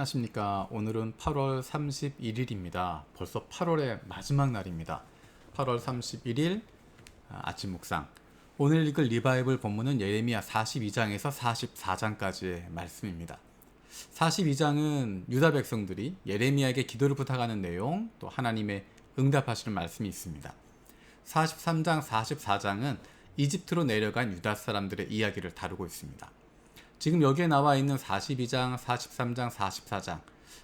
안녕하십니까. 오늘은 8월 31일입니다. 벌써 8월의 마지막 날입니다. 8월 31일 아침 묵상. 오늘 읽을 리바이블 본문은 예레미야 42장에서 44장까지의 말씀입니다. 42장은 유다 백성들이 예레미야에게 기도를 부탁하는 내용, 또 하나님의 응답하시는 말씀이 있습니다. 43장, 44장은 이집트로 내려간 유다 사람들의 이야기를 다루고 있습니다. 지금 여기에 나와 있는 42장, 43장, 44장,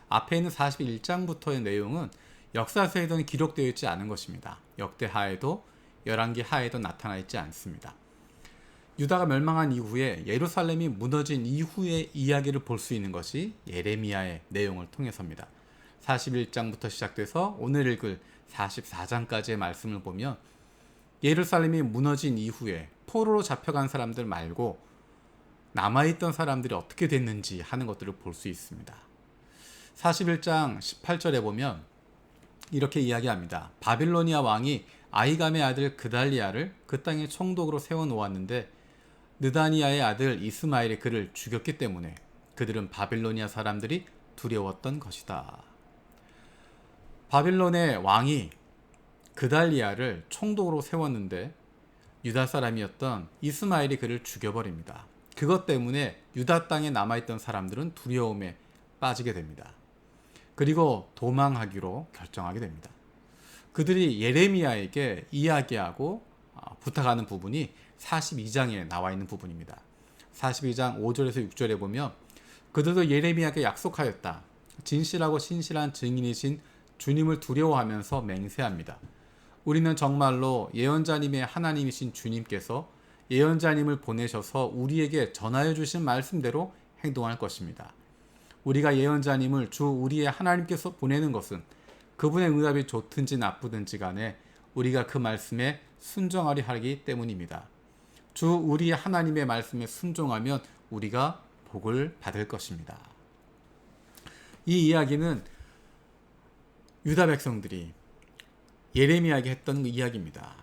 앞에 있는 41장부터의 내용은 역사서에는 기록되어 있지 않은 것입니다. 역대하에도 열왕기 하에도 나타나 있지 않습니다. 유다가 멸망한 이후에 예루살렘이 무너진 이후의 이야기를 볼 수 있는 것이 예레미야의 내용을 통해서입니다. 41장부터 시작돼서 오늘 읽을 44장까지의 말씀을 보면 예루살렘이 무너진 이후에 포로로 잡혀간 사람들 말고 남아있던 사람들이 어떻게 됐는지 하는 것들을 볼 수 있습니다. 41장 18절에 보면 이렇게 이야기합니다. 바빌로니아 왕이 아히감의 아들 그달리아를 그 땅에 총독으로 세워놓았는데 느다니아의 아들 이스마엘이 그를 죽였기 때문에 그들은 바빌로니아 사람들이 두려웠던 것이다. 바빌론의 왕이 그달리아를 총독으로 세웠는데 유다 사람이었던 이스마엘이 그를 죽여버립니다. 그것 때문에 유다 땅에 남아있던 사람들은 두려움에 빠지게 됩니다. 그리고 도망하기로 결정하게 됩니다. 그들이 예레미야에게 이야기하고 부탁하는 부분이 42장에 나와 있는 부분입니다. 42장 5절에서 6절에 보면 그들도 예레미야에게 약속하였다. 진실하고 신실한 증인이신 주님을 두려워하면서 맹세합니다. 우리는 정말로 예언자님의 하나님이신 주님께서 예언자님을 보내셔서 우리에게 전하여 주신 말씀대로 행동할 것입니다. 우리가 예언자님을 주 우리의 하나님께서 보내는 것은 그분의 응답이 좋든지 나쁘든지 간에 우리가 그 말씀에 순종하려 하기 때문입니다. 주 우리의 하나님의 말씀에 순종하면 우리가 복을 받을 것입니다. 이 이야기는 유다 백성들이 예레미야에게 했던 이야기입니다.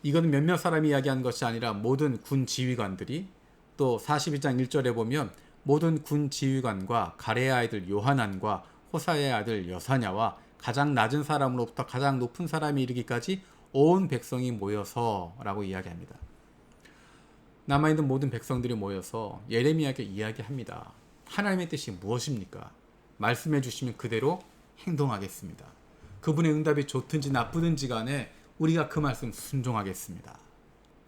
이거는 몇몇 사람이 이야기한 것이 아니라 모든 군 지휘관들이, 또 42장 1절에 보면 모든 군 지휘관과 가레의 아들 요하난과 호사의 아들 여사냐와 가장 낮은 사람으로부터 가장 높은 사람이 이르기까지 온 백성이 모여서 라고 이야기합니다. 남아있는 모든 백성들이 모여서 예레미야에게 이야기합니다. 하나님의 뜻이 무엇입니까? 말씀해 주시면 그대로 행동하겠습니다. 그분의 응답이 좋든지 나쁘든지 간에 우리가 그 말씀 순종하겠습니다.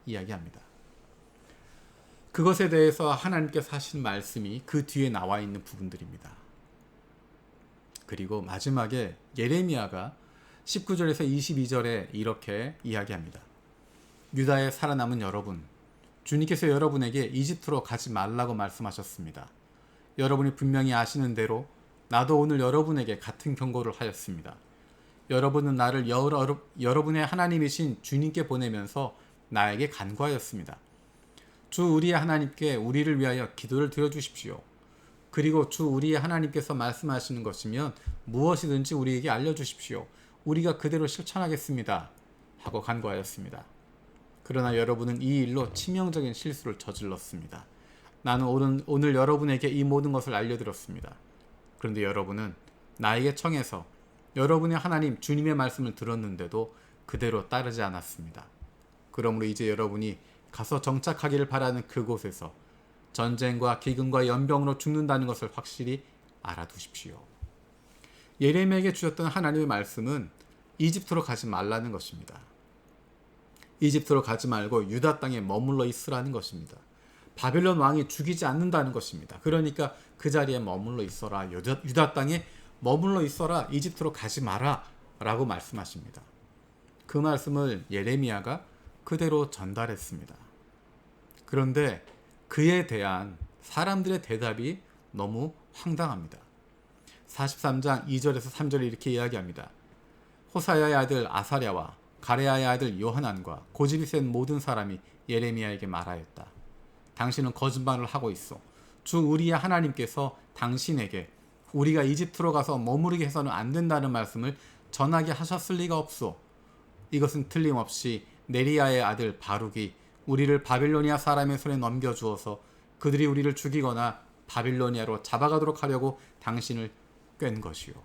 이야기합니다. 그것에 대해서 하나님께서 하신 말씀이 그 뒤에 나와 있는 부분들입니다. 그리고 마지막에 예레미야가 19절에서 22절에 이렇게 이야기합니다. 유다에 살아남은 여러분, 주님께서 여러분에게 이집트로 가지 말라고 말씀하셨습니다. 여러분이 분명히 아시는 대로 나도 오늘 여러분에게 같은 경고를 하였습니다. 여러분은 나를 여러분의 하나님이신 주님께 보내면서 나에게 간구하였습니다. 주 우리의 하나님께 우리를 위하여 기도를 드려주십시오. 그리고 주 우리의 하나님께서 말씀하시는 것이면 무엇이든지 우리에게 알려주십시오. 우리가 그대로 실천하겠습니다. 하고 간구하였습니다. 그러나 여러분은 이 일로 치명적인 실수를 저질렀습니다. 나는 오늘 여러분에게 이 모든 것을 알려드렸습니다. 그런데 여러분은 나에게 청해서 여러분의 하나님 주님의 말씀을 들었는데도 그대로 따르지 않았습니다. 그러므로 이제 여러분이 가서 정착하기를 바라는 그곳에서 전쟁과 기근과 연병으로 죽는다는 것을 확실히 알아두십시오. 예레미야에게 주셨던 하나님의 말씀은 이집트로 가지 말라는 것입니다. 이집트로 가지 말고 유다 땅에 머물러 있으라는 것입니다. 바벨론 왕이 죽이지 않는다는 것입니다. 그러니까 그 자리에 머물러 있어라. 유다 땅에 머물러 있어라. 이집트로 가지 마라. 라고 말씀하십니다. 그 말씀을 예레미야가 그대로 전달했습니다. 그런데 그에 대한 사람들의 대답이 너무 황당합니다. 43장 2절에서 3절에 이렇게 이야기합니다. 호사야의 아들 아사랴와 가레야의 아들 요하난과 고집이 센 모든 사람이 예레미야에게 말하였다. 당신은 거짓말을 하고 있어. 주 우리의 하나님께서 당신에게 우리가 이집트로 가서 머무르게 해서는 안 된다는 말씀을 전하게 하셨을 리가 없소. 이것은 틀림없이 네리야의 아들 바룩이 우리를 바빌로니아 사람의 손에 넘겨주어서 그들이 우리를 죽이거나 바빌로니아로 잡아가도록 하려고 당신을 꿰는 것이요.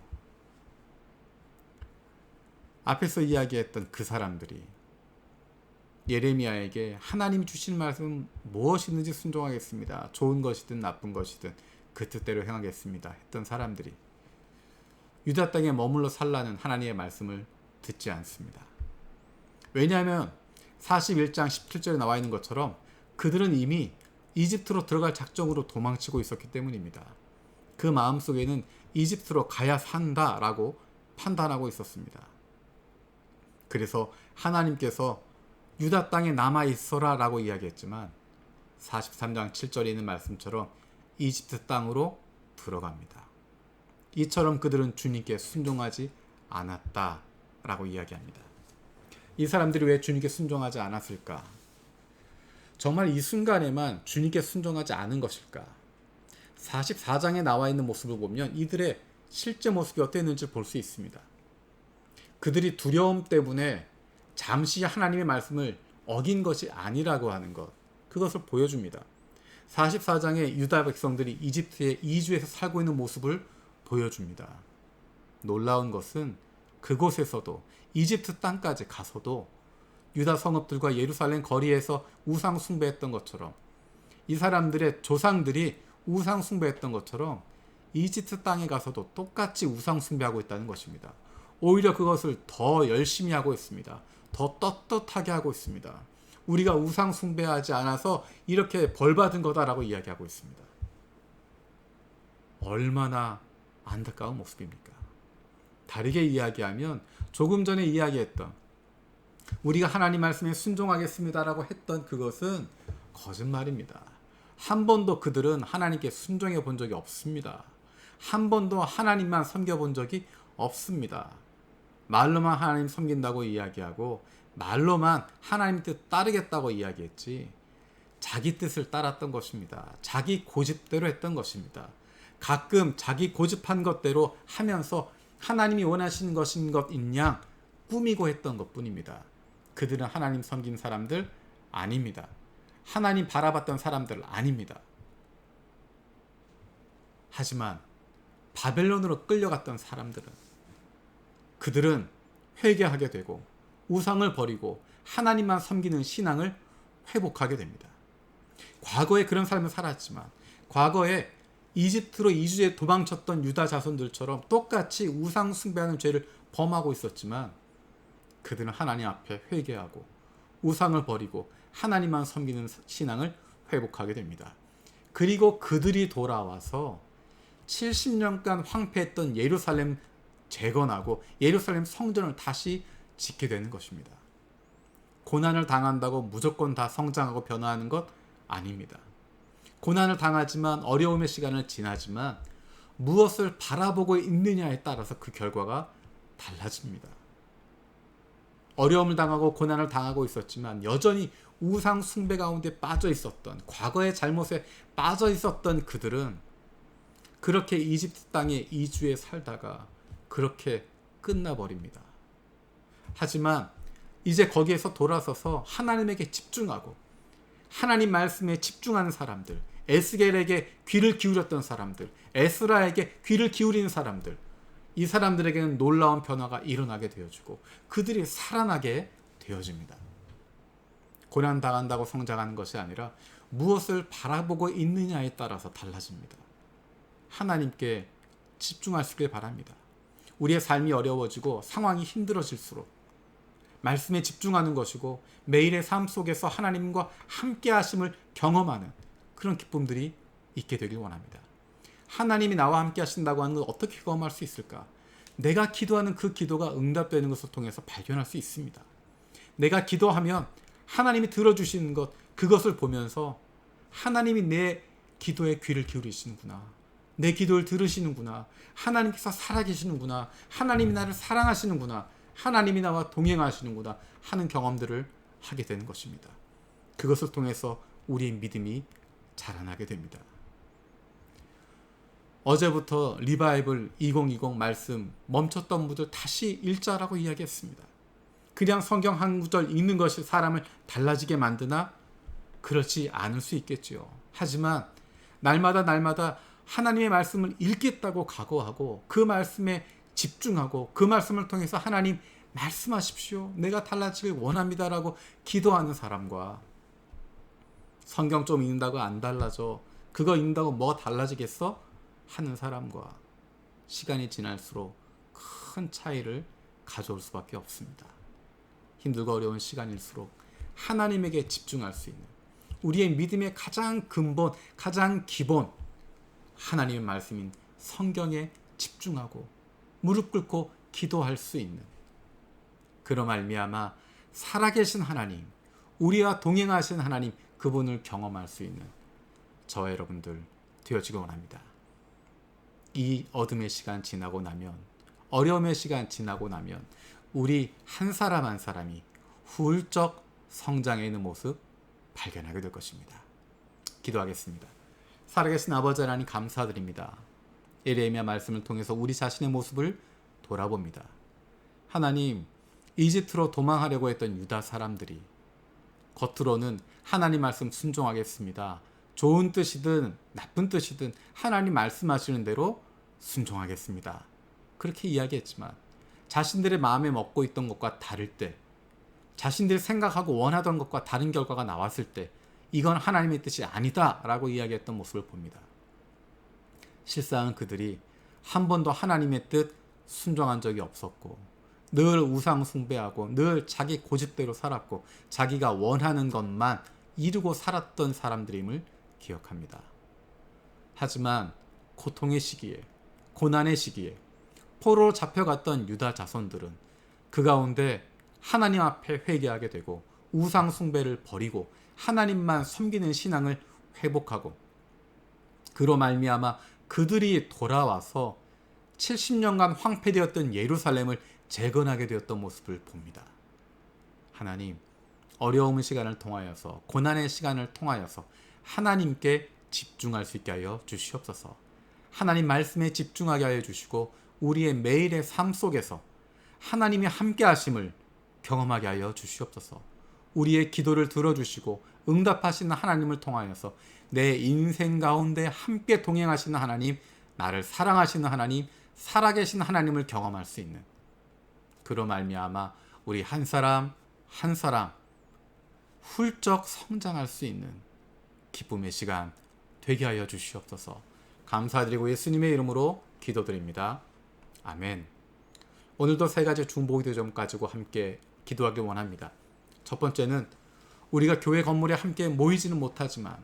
앞에서 이야기했던 그 사람들이 예레미야에게 하나님이 주신 말씀 무엇이든지 순종하겠습니다. 좋은 것이든 나쁜 것이든 그 뜻대로 행하겠습니다. 했던 사람들이 유다 땅에 머물러 살라는 하나님의 말씀을 듣지 않습니다. 왜냐하면 41장 17절에 나와 있는 것처럼 그들은 이미 이집트로 들어갈 작정으로 도망치고 있었기 때문입니다. 그 마음속에는 이집트로 가야 산다라고 판단하고 있었습니다. 그래서 하나님께서 유다 땅에 남아있어라 라고 이야기했지만 43장 7절에 있는 말씀처럼 이집트 땅으로 들어갑니다. 이처럼 그들은 주님께 순종하지 않았다 라고 이야기합니다. 이 사람들이 왜 주님께 순종하지 않았을까? 정말 이 순간에만 주님께 순종하지 않은 것일까? 44장에 나와 있는 모습을 보면 이들의 실제 모습이 어땠는지 볼 수 있습니다. 그들이 두려움 때문에 잠시 하나님의 말씀을 어긴 것이 아니라고 하는 것, 그것을 보여줍니다. 44장에 유다 백성들이 이집트에 이주해서 살고 있는 모습을 보여줍니다. 놀라운 것은 그곳에서도 이집트 땅까지 가서도 유다 성읍들과 예루살렘 거리에서 우상 숭배했던 것처럼 이 사람들의 조상들이 우상 숭배했던 것처럼 이집트 땅에 가서도 똑같이 우상 숭배하고 있다는 것입니다. 오히려 그것을 더 열심히 하고 있습니다. 더 떳떳하게 하고 있습니다. 우리가 우상 숭배하지 않아서 이렇게 벌받은 거다라고 이야기하고 있습니다. 얼마나 안타까운 모습입니까? 다르게 이야기하면 조금 전에 이야기했던 우리가 하나님 말씀에 순종하겠습니다라고 했던 그것은 거짓말입니다. 한 번도 그들은 하나님께 순종해 본 적이 없습니다. 한 번도 하나님만 섬겨본 적이 없습니다. 말로만 하나님 섬긴다고 이야기하고 말로만 하나님 뜻 따르겠다고 이야기했지 자기 뜻을 따랐던 것입니다. 자기 고집대로 했던 것입니다. 가끔 자기 고집한 것대로 하면서 하나님이 원하시는 것인 것인 양 꾸미고 했던 것뿐입니다. 그들은 하나님 섬긴 사람들 아닙니다. 하나님 바라봤던 사람들 아닙니다. 하지만 바벨론으로 끌려갔던 사람들은 그들은 회개하게 되고 우상을 버리고 하나님만 섬기는 신앙을 회복하게 됩니다. 과거에 그런 삶을 살았지만 과거에 이집트로 이주해 도망쳤던 유다 자손들처럼 똑같이 우상 숭배하는 죄를 범하고 있었지만 그들은 하나님 앞에 회개하고 우상을 버리고 하나님만 섬기는 신앙을 회복하게 됩니다. 그리고 그들이 돌아와서 70년간 황폐했던 예루살렘 재건하고 예루살렘 성전을 다시 짓게 되는 것입니다. 고난을 당한다고 무조건 다 성장하고 변화하는 것 아닙니다. 고난을 당하지만 어려움의 시간을 지나지만 무엇을 바라보고 있느냐에 따라서 그 결과가 달라집니다. 어려움을 당하고 고난을 당하고 있었지만 여전히 우상 숭배 가운데 빠져 있었던 과거의 잘못에 빠져 있었던 그들은 그렇게 이집트 땅에 이주해 살다가 그렇게 끝나버립니다. 하지만 이제 거기에서 돌아서서 하나님에게 집중하고 하나님 말씀에 집중하는 사람들, 에스겔에게 귀를 기울였던 사람들, 에스라에게 귀를 기울이는 사람들, 이 사람들에게는 놀라운 변화가 일어나게 되어지고 그들이 살아나게 되어집니다. 고난당한다고 성장하는 것이 아니라 무엇을 바라보고 있느냐에 따라서 달라집니다. 하나님께 집중하시길 바랍니다. 우리의 삶이 어려워지고 상황이 힘들어질수록 말씀에 집중하는 것이고 매일의 삶 속에서 하나님과 함께 하심을 경험하는 그런 기쁨들이 있게 되길 원합니다. 하나님이 나와 함께 하신다고 하는 걸 어떻게 경험할 수 있을까? 내가 기도하는 그 기도가 응답되는 것을 통해서 발견할 수 있습니다. 내가 기도하면 하나님이 들어주시는 것, 그것을 보면서 하나님이 내 기도에 귀를 기울이시는구나. 내 기도를 들으시는구나. 하나님께서 살아계시는구나. 하나님이 나를 사랑하시는구나. 하나님이 나와 동행하시는구나 하는 경험들을 하게 되는 것입니다. 그것을 통해서 우리의 믿음이 자라나게 됩니다. 어제부터 리바이블 2020 말씀 멈췄던 분들 다시 읽자라고 이야기했습니다. 그냥 성경 한 구절 읽는 것이 사람을 달라지게 만드나? 그렇지 않을 수 있겠지요. 하지만 날마다 하나님의 말씀을 읽겠다고 각오하고 그 말씀에 집중하고 그 말씀을 통해서 하나님 말씀하십시오. 내가 달라지길 원합니다라고 기도하는 사람과 성경 좀 읽는다고 안 달라져. 그거 읽는다고 뭐가 달라지겠어? 하는 사람과 시간이 지날수록 큰 차이를 가져올 수밖에 없습니다. 힘들고 어려운 시간일수록 하나님에게 집중할 수 있는 우리의 믿음의 가장 근본, 가장 기본 하나님의 말씀인 성경에 집중하고 무릎 꿇고 기도할 수 있는 그로 말미암아 살아계신 하나님, 우리와 동행하신 하나님 그분을 경험할 수 있는 저와 여러분들 되어지기 원합니다. 이 어둠의 시간 지나고 나면 어려움의 시간 지나고 나면 우리 한 사람 한 사람이 훌쩍 성장해 있는 모습 발견하게 될 것입니다. 기도하겠습니다. 살아계신 아버지 하나님 감사드립니다. 예레미야 말씀을 통해서 우리 자신의 모습을 돌아봅니다. 하나님, 이집트로 도망하려고 했던 유다 사람들이 겉으로는 하나님 말씀 순종하겠습니다. 좋은 뜻이든 나쁜 뜻이든 하나님 말씀하시는 대로 순종하겠습니다. 그렇게 이야기했지만 자신들의 마음에 먹고 있던 것과 다를 때, 자신들이 생각하고 원하던 것과 다른 결과가 나왔을 때 이건 하나님의 뜻이 아니다 라고 이야기했던 모습을 봅니다. 실상은 그들이 한 번도 하나님의 뜻 순종한 적이 없었고 늘 우상 숭배하고 늘 자기 고집대로 살았고 자기가 원하는 것만 이루고 살았던 사람들임을 기억합니다. 하지만 고통의 시기에, 고난의 시기에 포로로 잡혀갔던 유다 자손들은 그 가운데 하나님 앞에 회개하게 되고 우상 숭배를 버리고 하나님만 섬기는 신앙을 회복하고 그로 말미암아 그들이 돌아와서 70년간 황폐되었던 예루살렘을 재건하게 되었던 모습을 봅니다. 하나님, 어려움의 시간을 통하여서 고난의 시간을 통하여서 하나님께 집중할 수 있게 하여 주시옵소서. 하나님 말씀에 집중하게 하여 주시고 우리의 매일의 삶 속에서 하나님이 함께 하심을 경험하게 하여 주시옵소서. 우리의 기도를 들어주시고 응답하시는 하나님을 통하여서 내 인생 가운데 함께 동행하시는 하나님, 나를 사랑하시는 하나님, 살아계신 하나님을 경험할 수 있는 그로 말미암아 우리 한 사람 한 사람 훌쩍 성장할 수 있는 기쁨의 시간 되게 하여 주시옵소서. 감사드리고 예수님의 이름으로 기도드립니다. 아멘. 오늘도 세 가지 중보기도 점 가지고 함께 기도하기 원합니다. 첫 번째는 우리가 교회 건물에 함께 모이지는 못하지만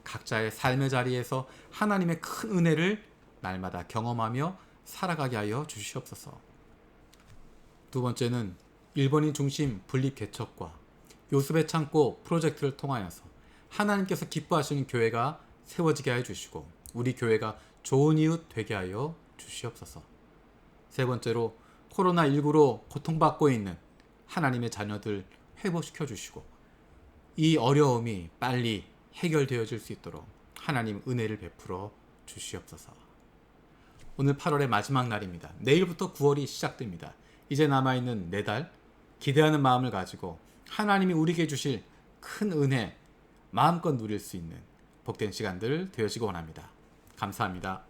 각자의 삶의 자리에서 하나님의 큰 은혜를 날마다 경험하며 살아가게 하여 주시옵소서. 두 번째는 일본인 중심 분립 개척과 요셉의 창고 프로젝트를 통하여서 하나님께서 기뻐하시는 교회가 세워지게 하여 주시고 우리 교회가 좋은 이웃 되게 하여 주시옵소서. 세 번째로 코로나19로 고통받고 있는 하나님의 자녀들 회복시켜 주시고 이 어려움이 빨리 해결되어질 수 있도록 하나님 은혜를 베풀어 주시옵소서. 오늘 8월의 마지막 날입니다. 내일부터 9월이 시작됩니다. 이제 남아있는 4달 기대하는 마음을 가지고 하나님이 우리에게 주실 큰 은혜 마음껏 누릴 수 있는 복된 시간들 되어지기 원합니다. 감사합니다.